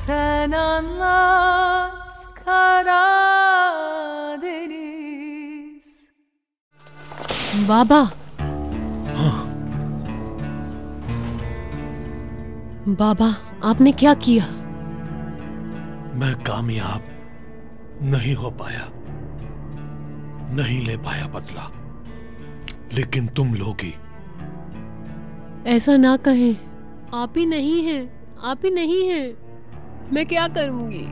Sen anlat Karadeniz. बाबा। हाँ। बाबा, आपने क्या किया? मैं कामयाब नहीं हो पाया, नहीं ले पाया बदला, लेकिन तुम लोगी। ऐसा ना कहें, आप ही नहीं हैं, आप ही नहीं हैं। मैं क्या करूंगी?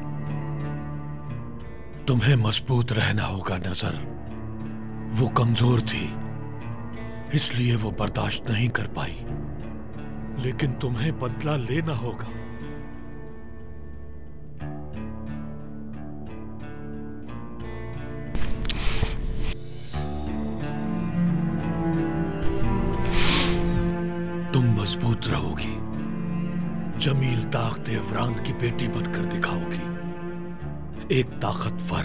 तुम्हें मजबूत रहना होगा नजर। वो कमजोर थी, इसलिए वो बर्दाश्त नहीं कर पाई, लेकिन तुम्हें बदला लेना होगा। तुम मजबूत रहोगी, जमील ताकत इमरान की बेटी बनकर दिखाओगी, एक ताकतवर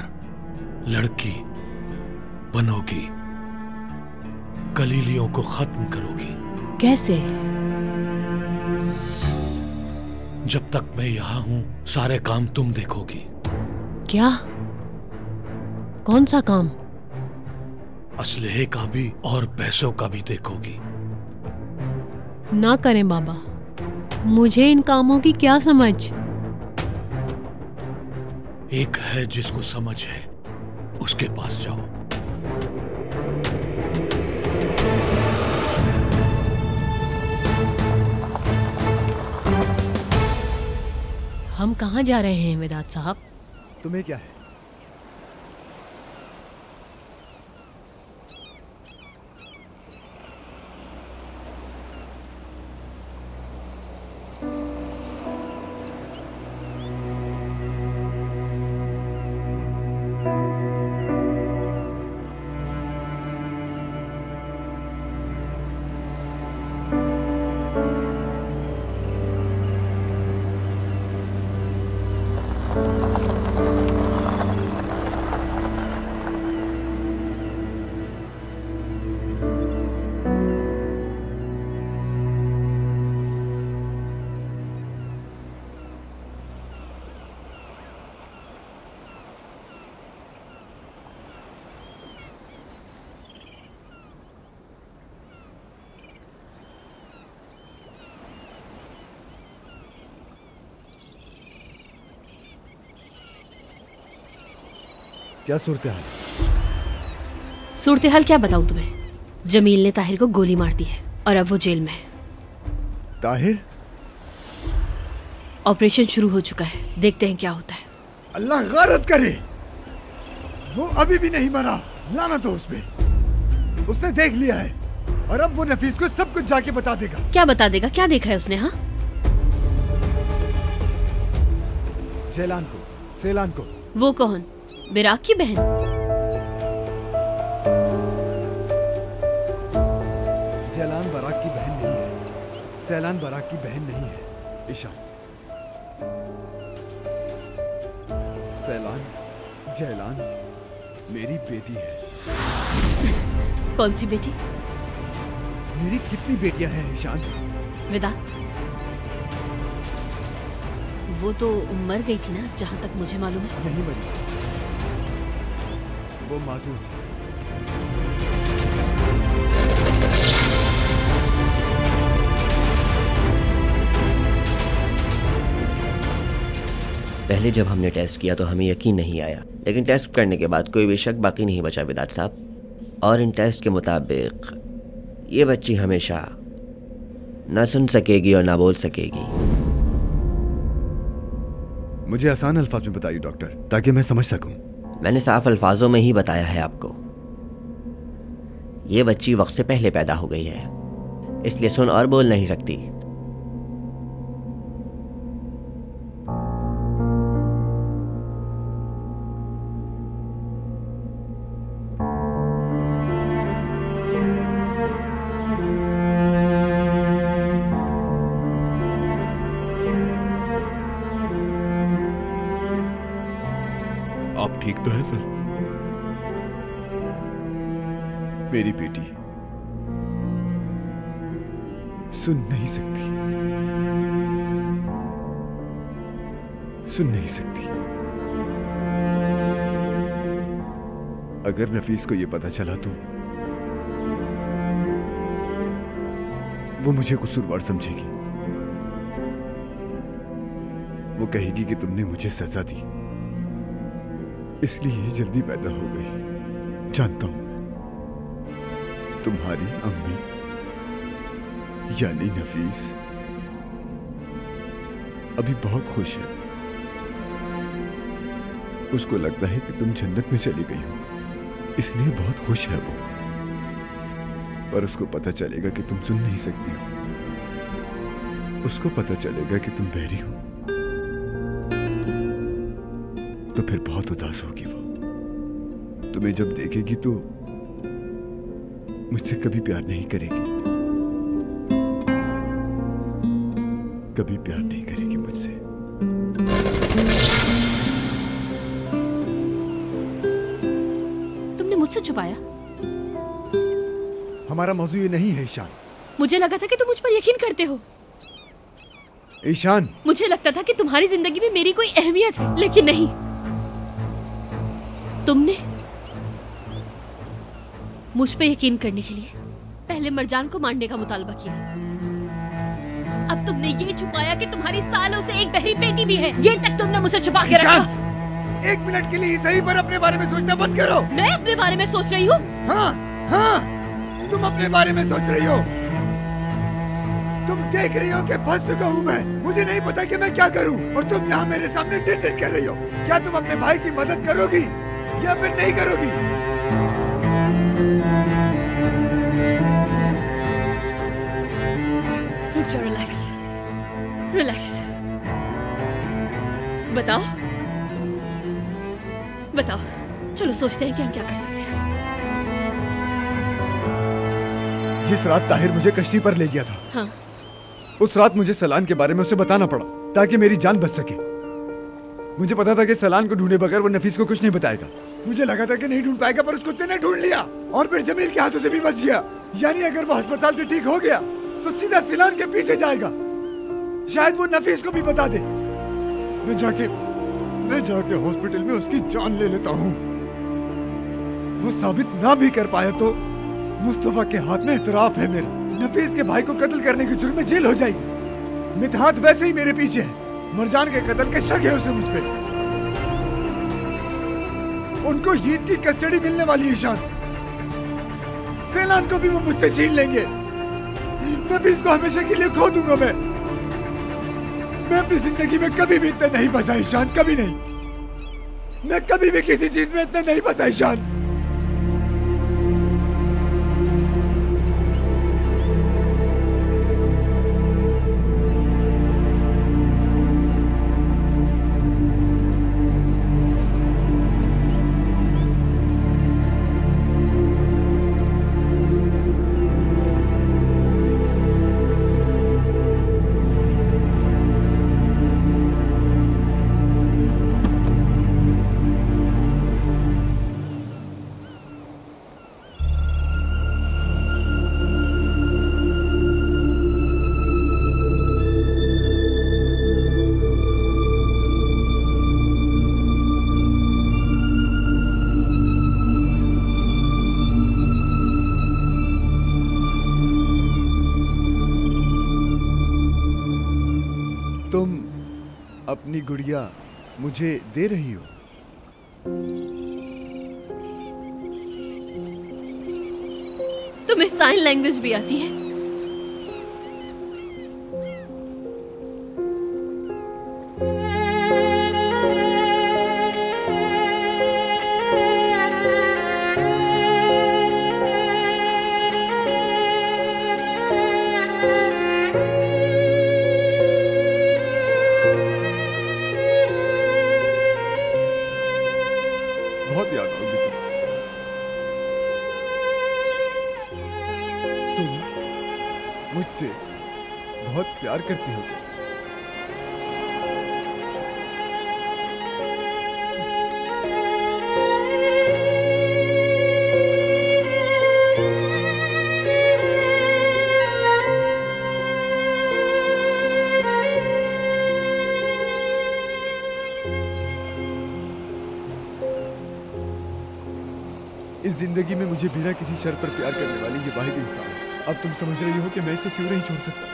लड़की बनोगी, कलीलियों को खत्म करोगी। कैसे? जब तक मैं यहां हूं सारे काम तुम देखोगी। क्या? कौन सा काम? असलहे का भी और पैसों का भी देखोगी। ना करें बाबा, मुझे इन कामों की क्या समझ। एक है जिसको समझ है, उसके पास जाओ। हम कहाँ जा रहे हैं वेदांत साहब? तुम्हें क्या है? क्या सूरत हाल? सूरत हाल क्या बताऊं तुम्हें? जमील ने ताहिर को गोली मार दी है और अब वो जेल में है। ताहिर? ऑपरेशन शुरू हो चुका है, देखते हैं क्या होता है। अल्लाह गारत करे, वो अभी भी नहीं मरा। लानत हो उस पे। उसने देख लिया है और अब वो नफीस को सब कुछ जाके बता देगा। क्या बता देगा? क्या देखा है उसने? हाँ, जैलान को, सेलान को। वो कौन? बिराक की बहन? जैलान बराक की बहन नहीं है, सैलान बराक की बहन नहीं है। ईशान, सैलान, जैलान मेरी बेटी है। कौन सी बेटी? मेरी कितनी बेटियां हैं ईशान? वेदांत, वो तो मर गई थी ना, जहां तक मुझे मालूम है। नहीं मरी, वो माजूर थी। पहले जब हमने टेस्ट किया तो हमें यकीन नहीं आया, लेकिन टेस्ट करने के बाद कोई भी शक बाकी नहीं बचा वेदांत साहब। और इन टेस्ट के मुताबिक ये बच्ची हमेशा ना सुन सकेगी और ना बोल सकेगी। मुझे आसान अल्फाज में बताइए डॉक्टर, ताकि मैं समझ सकूं। मैंने साफ अल्फाजों में ही बताया है आपको। ये बच्ची वक्त से पहले पैदा हो गई है, इसलिए सुन और बोल नहीं सकती। आप ठीक तो है सर? मेरी बेटी सुन नहीं सकती, सुन नहीं सकती। अगर नफीस को यह पता चला तो वो मुझे कसूरवार समझेगी। वो कहेगी कि तुमने मुझे सजा दी, इसलिए ये जल्दी पैदा हो गई। जानता हूं मैं, तुम्हारी अम्मी यानी नफीस अभी बहुत खुश है। उसको लगता है कि तुम जन्नत में चली गई हो, इसलिए बहुत खुश है वो। पर उसको पता चलेगा कि तुम सुन नहीं सकती हो, उसको पता चलेगा कि तुम बहरी हो, तो फिर बहुत उदास होगी वो। तुम्हें जब देखेगी तो मुझसे कभी प्यार नहीं करेगी, कभी प्यार नहीं करेगी मुझसे। तुमने मुझसे छुपाया? हमारा मौजू ये नहीं है ईशान। मुझे लगा था कि तुम मुझ पर यकीन करते हो। ईशान, मुझे लगता था कि तुम्हारी जिंदगी में मेरी कोई अहमियत है, लेकिन नहीं। तुमने मुझ पे यकीन करने के लिए पहले मरजान को मारने का मुतालबा किया। अब तुमने ये छुपाया कि तुम्हारी सालों से एक बहरी बेटी भी है। ये तक तुमने मुझसे छुपा के रखा। एक मिनट के लिए सही पर अपने बारे में सोचना बंद करो। मैं अपने बारे में सोच रही हूँ? हाँ हाँ, तुम अपने बारे में सोच रही हो। तुम देख रही हो कि फंस चुका हूँ मैं, मुझे नहीं पता कि मैं क्या करूँ, और तुम यहाँ मेरे सामने टिट कर रही हो। क्या तुम अपने भाई की मदद करोगी या फिर नहीं करोगी? रुक जाओ, रिलैक्स रिलैक्स। बताओ बताओ, चलो सोचते हैं कि हम क्या कर सकते हैं। जिस रात ताहिर मुझे कश्ती पर ले गया था, हाँ, उस रात मुझे सलान के बारे में उसे बताना पड़ा ताकि मेरी जान बच सके। मुझे पता था कि सलान को ढूंढे बगैर वो नफीस को कुछ नहीं बताएगा। मुझे लगा था कि नहीं ढूंढ पाएगा, पर उसको तेने ढूंढ लिया और फिर जमील के हाथों से भी बच गया। यानी अगर वो अस्पताल से ठीक हो गया तो सीधा सिलान के पीछे जाएगा। शायद वो नफीस को भी बता दे। मैं जाके हॉस्पिटल में उसकी जान ले लेता हूँ। वो साबित ना भी कर पाया तो मुस्तफा के हाथ में इतराफ है मेरा। नफीस के भाई को कत्ल करने के जुर्म में जेल हो जाएगी। मितहात वैसे ही मेरे पीछे है। मरजान के कत्ल के शक है उसे मुझ पे। उनको ईद की कस्टडी मिलने वाली है ईशान। सेलान को भी वो मुझसे छीन लेंगे। नफीस को हमेशा के लिए खो दूंगा मैं। अपनी जिंदगी में कभी भी इतना नहीं फंसा ईशान, कभी नहीं। मैं कभी भी किसी चीज में इतना नहीं फंसा ईशान। तुम अपनी गुड़िया मुझे दे रही हो? तुम्हें साइन लैंग्वेज भी आती है? बहुत याद आओगी तुम मुझसे बहुत प्यार करती हो क्या? इस जिंदगी में मुझे बिना किसी शर्त पर प्यार करने वाली ये वाहिद इंसान है। अब तुम समझ रही हो कि मैं इसे क्यों नहीं छोड़ सकता।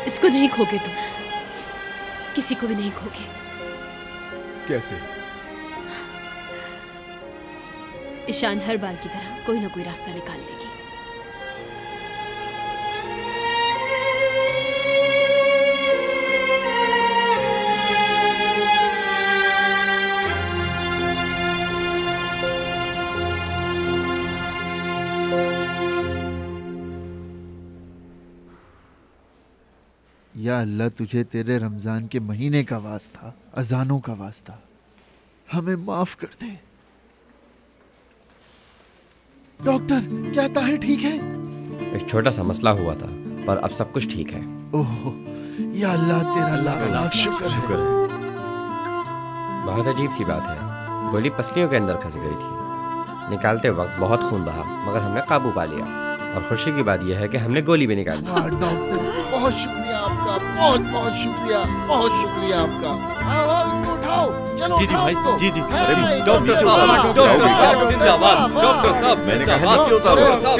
इसको नहीं खोगे तुम, किसी को भी नहीं खोगे। कैसे? ईशान हर बार की तरह कोई ना कोई रास्ता निकाल लेगी। या अल्लाह, तुझे तेरे रमजान के महीने का वास्ता, अजानों का वास्ता, हमें माफ कर दे। डॉक्टर, क्या ताहिर ठीक है? एक छोटा सा मसला हुआ था, पर अब सब कुछ ठीक है। ओह, या अल्लाह, तेरा लाख लाख शुक्र है। बहुत अजीब सी बात है, गोली पसलियों के अंदर फंस गई थी। निकालते वक्त बहुत खून बहा, मगर हमने काबू पा लिया। और खुशी की बात यह है कि हमने गोली भी निकाल ली। डॉक्टर, बहुत शुक्रिया आपका, बहुत बहुत शुक्रिया, बहुत शुक्रिया आपका। आओ, उठाओ, चलो जी जी भाई, जी जी। डॉक्टर साहब, डॉक्टर साहब जिंदाबाद, डॉक्टर साहब जिंदाबाद, डॉक्टर साहब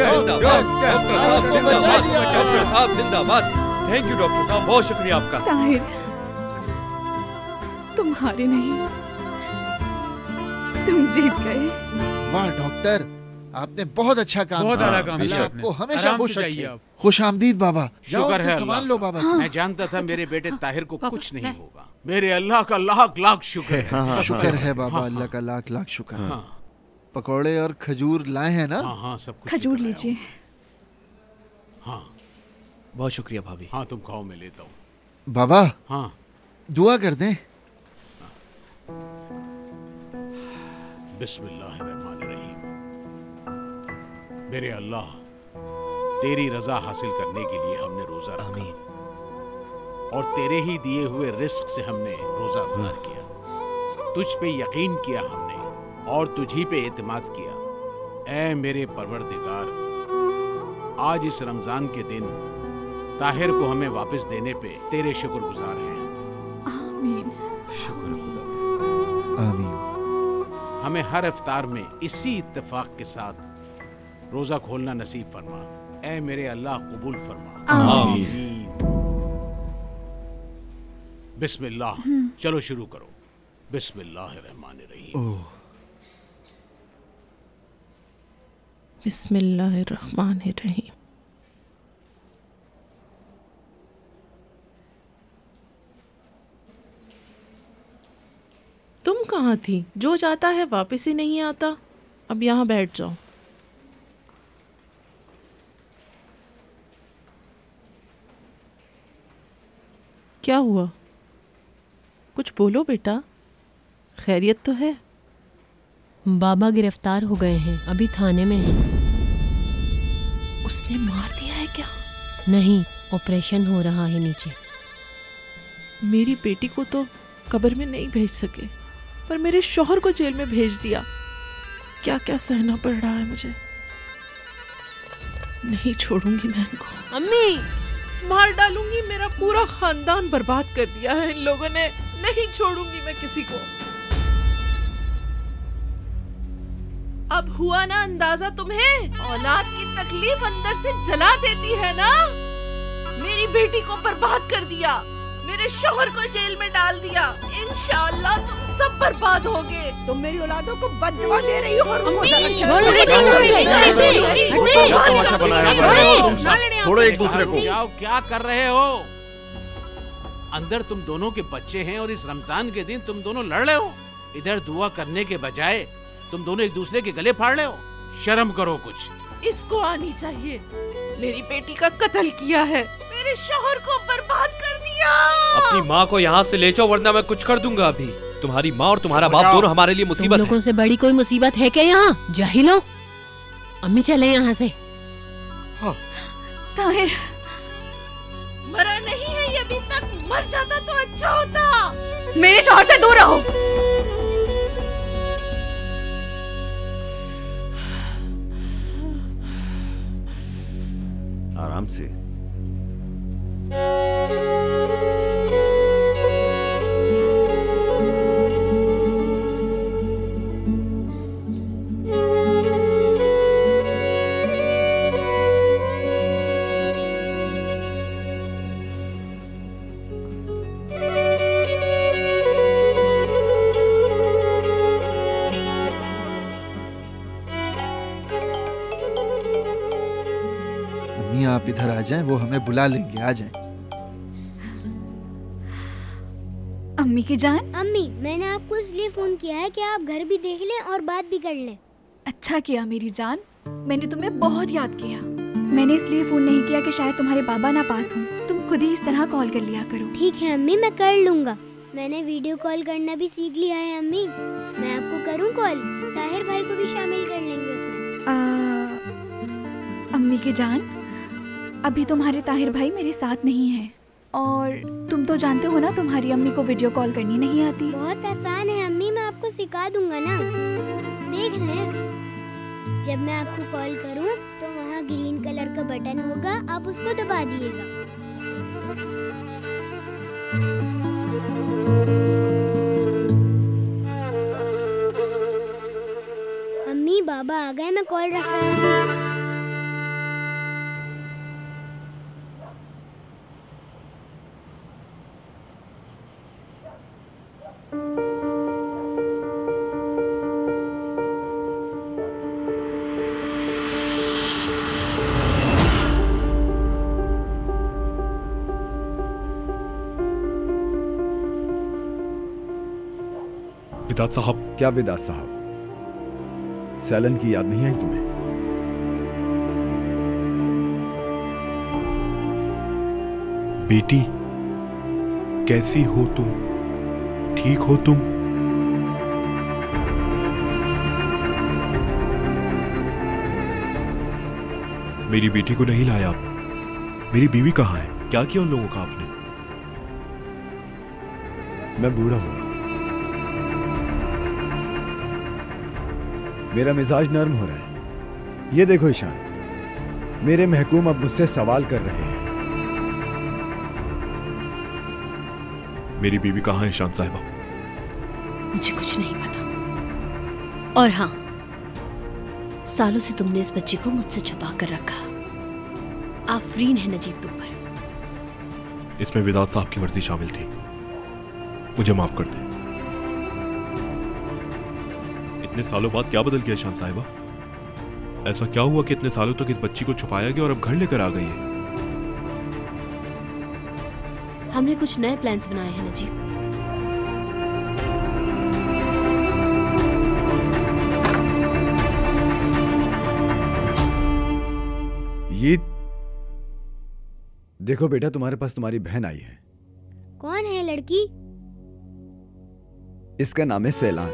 जिंदाबाद, डॉक्टर साहब जिंदाबाद। थैंक यू डॉक्टर साहब, बहुत शुक्रिया आपका। ताहिर, तुम हारे नहीं, तुम जीत गए। वाह डॉक्टर, आपने बहुत अच्छा काम बहुत किया। आला काम किया आपने। आपको हमेशा आराम खुश से जाइए रखे। आप। खुश आमदीद बाबा। जाओ, शुक्र उसे है संभाल अल्लाह लो बाबा का। से। मैं जानता था मेरे बेटे ताहिर को कुछ नहीं होगा। मेरे अल्लाह का लाख लाख शुक्र है। शुक्र है बाबा, अल्लाह का लाख लाख शुक्र है। पकौड़े और खजूर लाए हैं ना? हाँ, सब कुछ खजूर लीजिए। हाँ, बहुत शुक्रिया भाभी। हाँ, तुम खाओ, मैं लेता हूँ। बाबा, हाँ, दुआ कर दें। बिस्मिल्लाहिर्रहमानिर्रहीम। मेरे अल्लाह, तेरी रजा हासिल करने के लिए हमने रोजा रखा और तेरे ही दिए हुए रिस्क से हमने रोजा अफ्तार किया। तुझ पे यकीन किया हमने और तुझी पे एतमाद किया। ऐ मेरे परवरदिगार, आज इस रमजान के दिन ताहिर को हमें वापस देने पे तेरे शुक्रगुजार हैं। आमीन। शुक्र खुदा। आमीन। हमें हर इफ्तार में इसी इत्तेफाक के साथ रोजा खोलना नसीब फरमा। ऐ मेरे अल्लाह, कबूल फरमा। आमीन। बिस्मिल्लाह, चलो शुरू करो। बिस्मिल्लाहिर्रहमानिर्रहीम। बिस्मिल्लाहिर्रहमानिर्रहीम। तुम कहाँ थी? जो जाता है वापस ही नहीं आता। अब यहाँ बैठ जाओ। क्या हुआ? कुछ बोलो बेटा, खैरियत तो है? बाबा गिरफ्तार हो गए हैं, अभी थाने में हैं। उसने मार दिया है क्या? नहीं, ऑपरेशन हो रहा है नीचे। मेरी बेटी को तो कब्र में नहीं भेज सके, पर मेरे शौहर को जेल में भेज दिया। क्या क्या सहना पड़ रहा है मुझे। नहीं छोड़ूंगी मैं इनको। अम्मी, मार डालूंगी। मेरा पूरा खानदान बर्बाद कर दिया है इन लोगों ने। नहीं छोड़ूंगी मैं किसी को। अब हुआ ना अंदाजा तुम्हें? औलाद की तकलीफ अंदर से जला देती है ना। मेरी बेटी को बर्बाद कर दिया, मेरे शौहर को जेल में डाल दिया। इंशाअल्लाह तुम सब बर्बाद होगे। तुम मेरी औलादों को बददुआ दे रही हो और उनको छोड़ो एक दूसरे को। जाओ, क्या कर रहे हो? अंदर तुम दोनों के बच्चे हैं और इस रमजान के दिन तुम दोनों लड़ रहे हो। इधर दुआ करने के बजाय तुम दोनों एक दूसरे के गले फाड़ रहे हो। शर्म करो कुछ। इसको आनी चाहिए। मेरी बेटी का कत्ल किया है, मेरे शौहर को बर्बाद कर दिया। अपनी माँ को यहाँ से ले जाओ, वरना मैं कुछ कर दूंगा अभी। तुम्हारी माँ और तुम्हारा बाप दोनों हमारे लिए मुसीबत तुम लोगों से बड़ी कोई मुसीबत है क्या यहाँ? जाहिलो, अम्मी चले यहाँ से। ताहिर मरा नहीं है ये अभी तक। मर जाता तो अच्छा होता। मेरे शौहर से दूर रहो। से। आप इधर आ जाएं, वो हमें बुला लेंगे। आ जाएं। अम्मी की जान। अम्मी, मैंने आपको इसलिए फोन किया है कि आप घर भी देख लें और बात भी कर लें। अच्छा किया मेरी जान, मैंने तुम्हें बहुत याद किया। मैंने इसलिए फोन नहीं किया कि शायद तुम्हारे बाबा ना पास हों। तुम खुद ही इस तरह कॉल कर लिया करो। ठीक है अम्मी, मैं कर लूँगा। मैंने वीडियो कॉल करना भी सीख लिया है अम्मी। मैं आपको करूँ कॉल? ताहिर भाई को भी शामिल कर लेंगे उसमें। अम्मी की जान, अभी तुम्हारे ताहिर भाई मेरे साथ नहीं हैं और तुम तो जानते हो ना तुम्हारी अम्मी को वीडियो कॉल करनी नहीं आती। बहुत आसान है अम्मी, मैं आपको सिखा दूंगा ना। देख रहे हैं, जब मैं आपको कॉल करूं तो वहाँ ग्रीन कलर का बटन होगा, आप उसको दबा दिएगा। अम्मी बाबा आ गए, मैं कॉल रख रहा हूँ। विदात साहब। क्या विदात साहब, सैलन की याद नहीं आई तुम्हें? बेटी, कैसी हो तुम? ठीक हो तुम? मेरी बेटी को नहीं लाया आप। मेरी बीवी कहाँ है? क्या किया उन लोगों का आपने? मैं बूढ़ा हो रहा हूं, मेरा मिजाज नर्म हो रहा है। ये देखो ईशान, मेरे महकूम अब मुझसे सवाल कर रहे हैं। मेरी बीवी कहाँ है ईशान साहिबा? मुझे कुछ नहीं पता। और हाँ, सालों से तुमने इस बच्ची को मुझसे छुपा कर रखा। आफरीन है नजीब तुम पर। इसमें विदात साहब की मर्जी शामिल थी, मुझे माफ कर दें। इतने सालों बाद क्या बदल गया ईशान साहिबा? ऐसा क्या हुआ कि इतने सालों तक इस बच्ची को छुपाया गया और अब घर लेकर आ गई है? हमने कुछ नए प्लान्स बनाए हैं नजीब। ये देखो बेटा, तुम्हारे पास तुम्हारी बहन आई है। कौन है लड़की? इसका नाम है सैलान।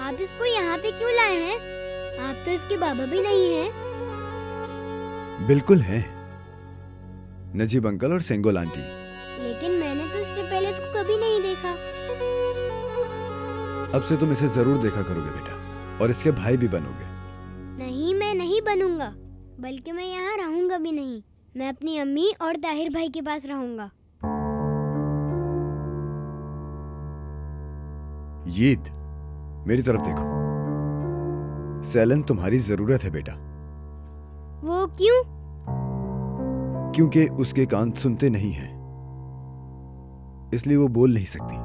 आप इसको यहाँ पे क्यों लाए हैं? आप तो इसके बाबा भी नहीं हैं। बिल्कुल है, नजीब अंकल और सेंगोल आंटी। लेकिन मैंने तो इससे पहले इसको कभी नहीं देखा। अब से तुम इसे जरूर देखा करोगे बेटा, और इसके भाई भी बनोगे। नहीं, मैं नहीं बनूंगा, बल्कि मैं यहाँ रहूंगा भी नहीं। मैं अपनी अम्मी और ताहिर भाई के पास रहूंगा। यीद, मेरी तरफ देखो। सैलन तुम्हारी जरूरत है बेटा। वो क्यों? क्योंकि उसके कान सुनते नहीं हैं, इसलिए वो बोल नहीं सकती।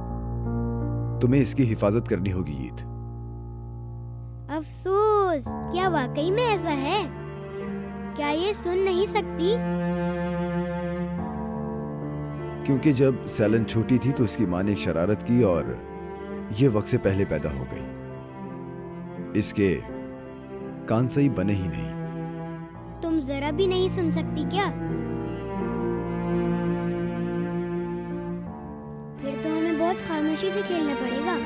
तुम्हें इसकी हिफाजत करनी होगी यीद। अफसोस, क्या वाकई में ऐसा है? क्या ये सुन नहीं सकती? क्योंकि जब सैलन छोटी थी तो इसकी माँ ने एक शरारत की और ये वक्त से पहले पैदा हो गई। इसके कान सही बने ही नहीं। तुम जरा भी नहीं सुन सकती क्या? फिर तो हमें बहुत खामोशी से खेलना पड़ेगा।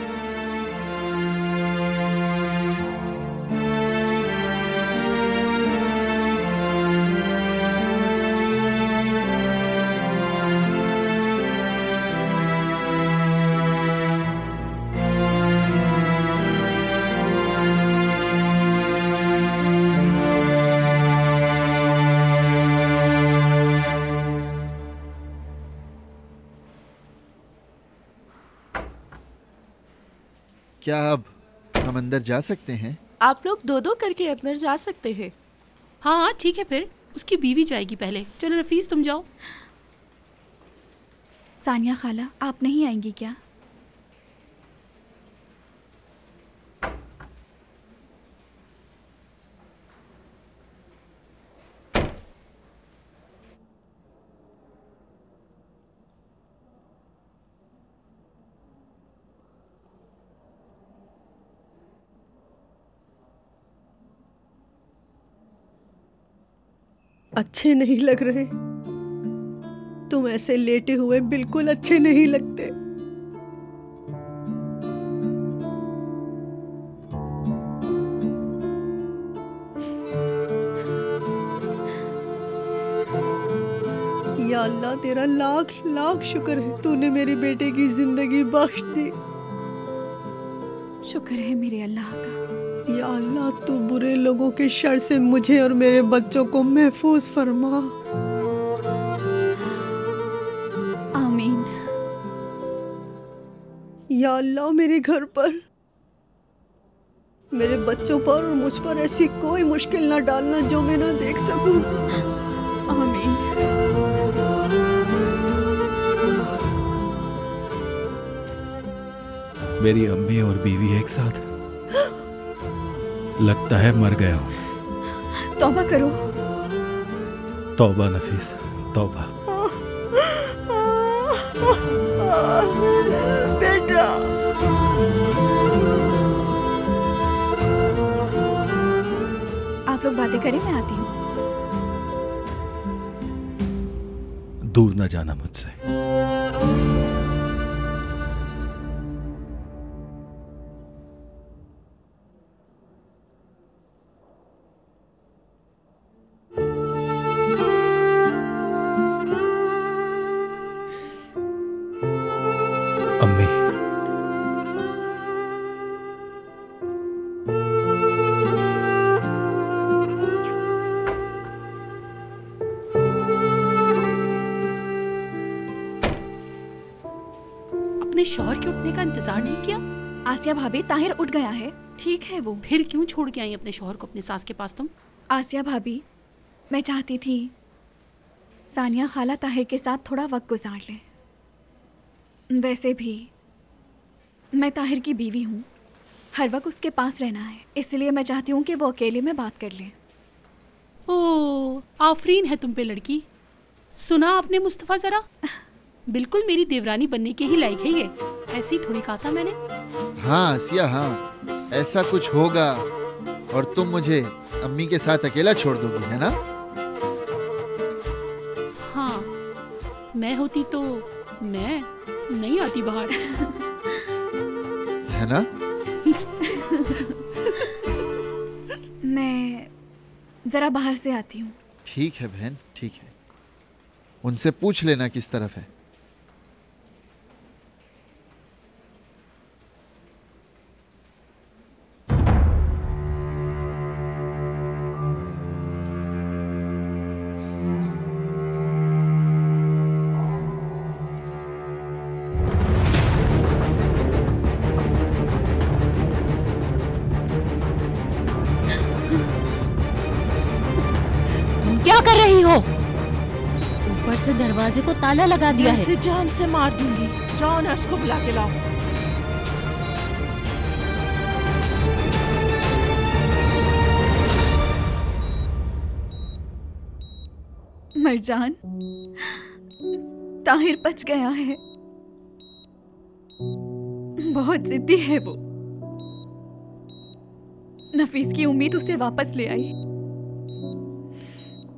क्या अब हम अंदर जा सकते हैं? आप लोग दो दो करके अंदर जा सकते हैं। हाँ हाँ ठीक है, फिर उसकी बीवी जाएगी पहले। चलो नफीस तुम जाओ। सानिया खाला, आप नहीं आएंगी क्या? अच्छे नहीं लग रहे। तुम ऐसे लेटे हुए बिल्कुल अच्छे नहीं लगते। या अल्लाह, तेरा लाख लाख शुक्र है, तूने मेरे बेटे की जिंदगी बख्श दी। शुक्र है मेरे अल्लाह का। या अल्लाह, तू बुरे लोगों के शर से मुझे और मेरे बच्चों को महफूज फरमा। आमीन। या अल्लाह, मेरे घर पर, मेरे बच्चों पर और मुझ पर ऐसी कोई मुश्किल ना डालना जो मैं ना देख सकूं। आमीन। मेरी अम्मी और बीवी एक साथ, लगता है मर गया हूं। तौबा करो। तौबा नफीस, तौबा। बेटा, आप लोग बातें करें, मैं आती हूँ। दूर न जाना मुझसे। अम्मी, अपने शौहर के उठने का इंतजार नहीं किया? आसिया भाभी, ताहिर उठ गया है, ठीक है वो। फिर क्यों छोड़ के आई अपने शौहर को अपने सास के पास तुम? आसिया भाभी, मैं चाहती थी सानिया खाला ताहिर के साथ थोड़ा वक्त गुजार ले। वैसे भी मैं ताहिर की बीवी हूँ, हर वक्त उसके पास रहना है, इसलिए मैं चाहती हूँ कि वो अकेले में बात कर ले। ओह, आफरीन है तुम पे लड़की। सुना आपने मुस्तफ़ा जरा? बिल्कुल मेरी देवरानी बनने के ही लायक है ये। ऐसे ही थोड़ी कहा था मैंने। हाँ आसिया, हाँ, ऐसा कुछ होगा और तुम मुझे अम्मी के साथ अकेला छोड़ दोगी, है ना? हाँ, मैं होती तो मैं नहीं आती बाहर। है ना? मैं जरा बाहर से आती हूँ। ठीक है बहन, ठीक है। उनसे पूछ लेना किस तरफ है। क्या कर रही हो? ऊपर से दरवाजे को ताला लगा दिया है। इसे जान से मार दूंगी। जाओ नर्स को बुला के लाओ। मरजान, ताहिर बच गया है। बहुत जिद्दी है वो। नफीस की उम्मीद उसे वापस ले आई।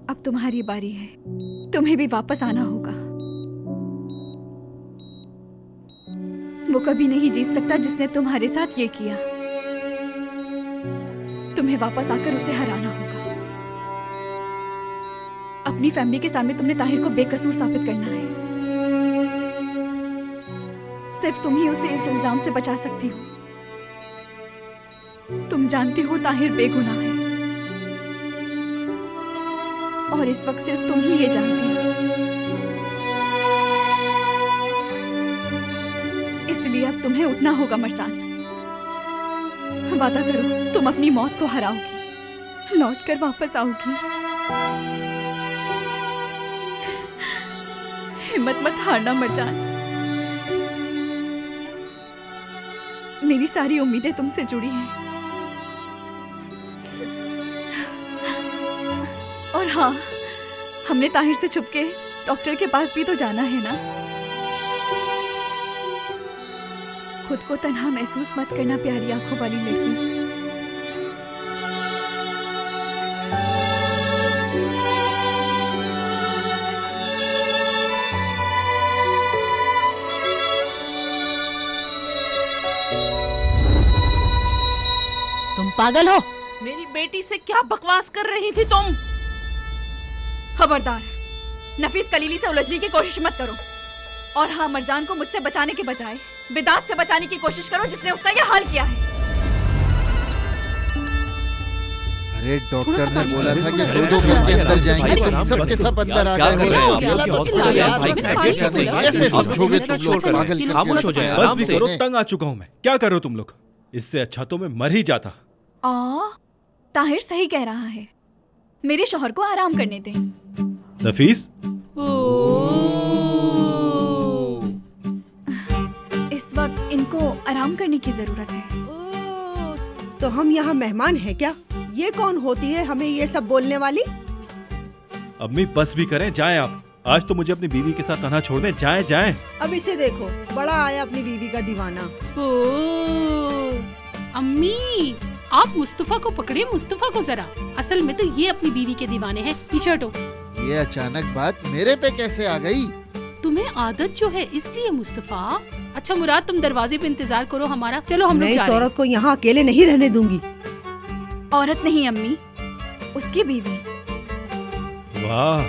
अब तुम्हारी बारी है, तुम्हें भी वापस आना होगा। वो कभी नहीं जीत सकता जिसने तुम्हारे साथ ये किया। तुम्हें वापस आकर उसे हराना होगा। अपनी फैमिली के सामने तुमने ताहिर को बेकसूर साबित करना है। सिर्फ तुम ही उसे इस इल्जाम से बचा सकती हो। तुम जानती हो ताहिर बेगुनाह है और इस वक्त सिर्फ तुम ही ये जानती हो। इसलिए अब तुम्हें उठना होगा मरजान। वादा करो तुम अपनी मौत को हराओगी, लौट कर वापस आओगी। हिम्मत मत हारना मरजान, मेरी सारी उम्मीदें तुमसे जुड़ी हैं। और हाँ, हमने ताहिर से छुपके डॉक्टर के पास भी तो जाना है ना। खुद को तन्हा महसूस मत करना प्यारी आंखों वाली लड़की। तुम पागल हो? मेरी बेटी से क्या बकवास कर रही थी तुम? खबरदार, नफीस कलीली से उलझने की कोशिश मत करो। और हाँ, मरजान को मुझसे बचाने के बजाय बिदात से बचाने की कोशिश करो, जिसने उसका यह हाल किया है। अरे डॉक्टर ने बोला था कि 2 घर के अंदर जाएंगे, तुम सब के सब अंदर आ गए। कैसे समझोगे तुम लोग? पागल खामोश हो जाए, आराम से करो। तंग आ चुका हूं मैं। क्या कर रहे हो तुम लोग? इससे अच्छा तो मैं मर ही जाता। ताहिर सही कह रहा है, मेरे शौहर को आराम करने दें। नफीस, इस वक्त इनको आराम करने की जरूरत है। तो हम यहाँ मेहमान हैं क्या? ये कौन होती है हमें ये सब बोलने वाली? अम्मी बस भी करें, जाएं आप। आज तो मुझे अपनी बीवी के साथ तन्हा छोड़ दें, जाएं जाएं। अब इसे देखो, बड़ा आया अपनी बीवी का दीवाना। अम्मी, आप मुस्तफा को पकड़े, मुस्तफा को जरा। असल में तो ये अपनी बीवी के दीवाने हैं। पीछे हटो। ये अचानक बात मेरे पे कैसे आ गई? तुम्हें आदत जो है इसलिए मुस्तफा। अच्छा मुराद, तुम दरवाजे पे इंतजार करो हमारा। चलो हम लोग जा रहे हैं। मैं इस औरत को यहाँ अकेले नहीं रहने दूंगी। औरत नहीं अम्मी, उसकी बीवी। वाह।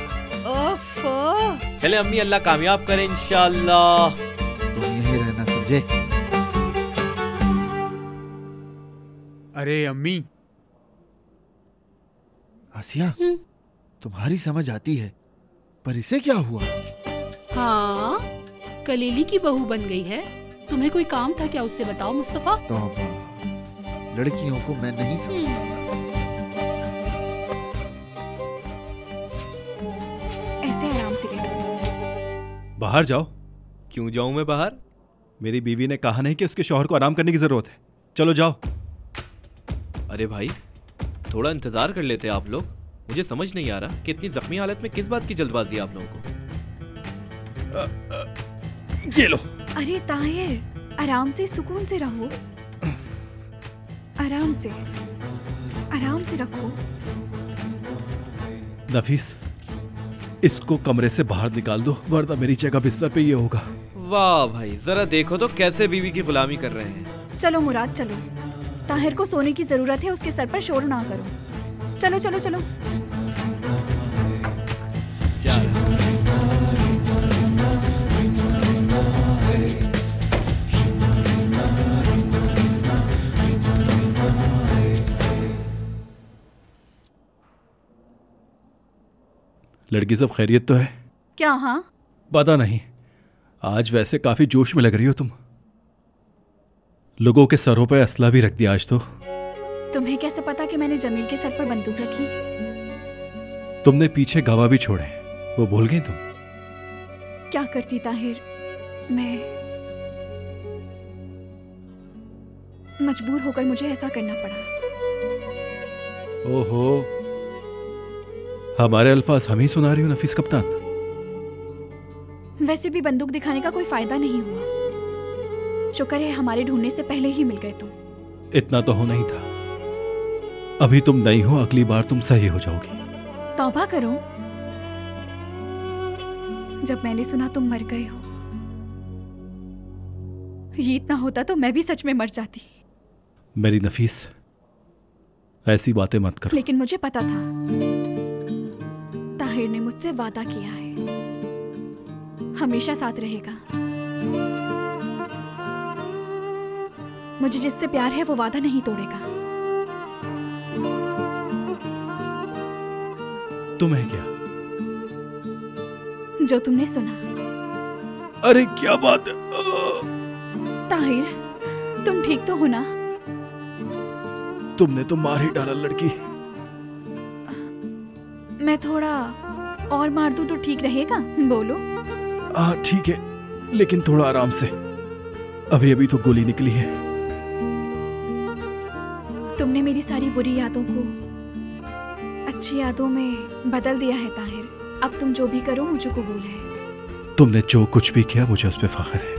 चले अम्मी, अल्लाह कामयाब करे इंशाअल्लाह। तुम यहीं रहना समझे? अरे अम्मी। आसिया, तुम्हारी समझ आती है, पर इसे क्या हुआ? हाँ, कलीली की बहू बन गई है। तुम्हें कोई काम था क्या? उससे बताओ मुस्तफा। तौबा, लड़कियों को मैं नहीं समझ सकता। ऐसे आराम से लेटो। बाहर जाओ। क्यों जाऊं मैं बाहर? मेरी बीवी ने कहा नहीं कि उसके शौहर को आराम करने की जरूरत है। चलो जाओ। अरे भाई, थोड़ा इंतजार कर लेते आप लोग। मुझे समझ नहीं आ रहा कि इतनी जख्मी हालत में किस बात की जल्दबाजी है आप लोगों को। ये लो। अरे ताहिर, आराम से सुकून से रहो। आराम से रखो। नफीस, इसको कमरे से बाहर निकाल दो, वरना मेरी जगह बिस्तर पे ये होगा। वाह भाई, जरा देखो तो कैसे बीवी की गुलामी कर रहे हैं। चलो मुराद, चलो। ताहिर को सोने की जरूरत है, उसके सर पर शोर ना करो। चलो चलो चलो। लड़की सब खैरियत तो है क्या? हाँ, पता नहीं, आज वैसे काफी जोश में लग रही हो तुम। लोगों के सरों पे असला भी रख दिया आज तो। तुम्हें कैसे पता कि मैंने जमील के सर पर बंदूक रखी? तुमने पीछे गवाह भी छोड़े, वो भूल गई तुम? क्या करती ताहिर, मैं मजबूर होकर मुझे ऐसा करना पड़ा। ओहो, हमारे अल्फाज हम ही सुना रही हो नफीस कप्तान। वैसे भी बंदूक दिखाने का कोई फायदा नहीं हुआ। शुक्र है हमारे ढूंढने से पहले ही मिल गए तुम। इतना तो होना ही था। अभी तुम नहीं हो, अगली बार तुम सही हो जाओगी। तौबा करो, जब मैंने सुना तुम मर गए हो, ये इतना होता तो मैं भी सच में मर जाती। मेरी नफीस, ऐसी बातें मत करो। लेकिन मुझे पता था, ताहिर ने मुझसे वादा किया है, हमेशा साथ रहेगा। मुझे जिससे प्यार है वो वादा नहीं तोड़ेगा। तुम्हें क्या? जो तुमने सुना। अरे क्या बात है? ताहिर, तुम ठीक तो हो ना? तुमने तो मार ही डाला लड़की। मैं थोड़ा और मार दूं तो ठीक रहेगा? बोलो। हाँ ठीक है, लेकिन थोड़ा आराम से। अभी अभी तो गोली निकली है। तुमने मेरी सारी बुरी यादों को अच्छी यादों में बदल दिया है ताहिर। अब तुम जो भी करो मुझे कबूल है। तुमने जो कुछ भी किया मुझे उस पर फख्र है।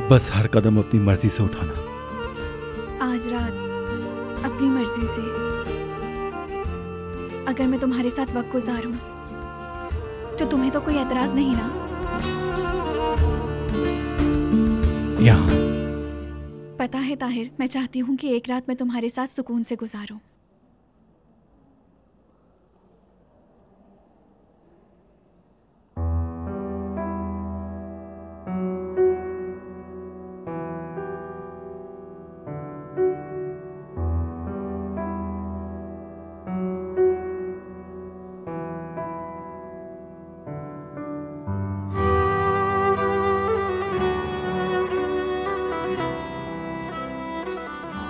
बस हर कदम अपनी मर्जी से उठाना। आज रात अपनी मर्जी से। अगर मैं तुम्हारे साथ वक्त गुजारूं तो तुम्हें तो कोई एतराज नहीं ना? यहाँ पता है ताहिर, मैं चाहती हूँ कि एक रात मैं तुम्हारे साथ सुकून से गुजारूं।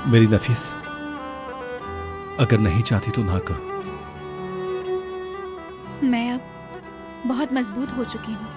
मेरी नफीस, अगर नहीं चाहती तो ना करो। मैं अब बहुत मजबूत हो चुकी हूँ।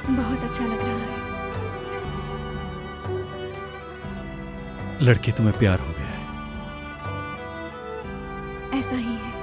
बहुत अच्छा लग रहा है। लड़की, तुम्हें प्यार हो गया है? ऐसा ही है।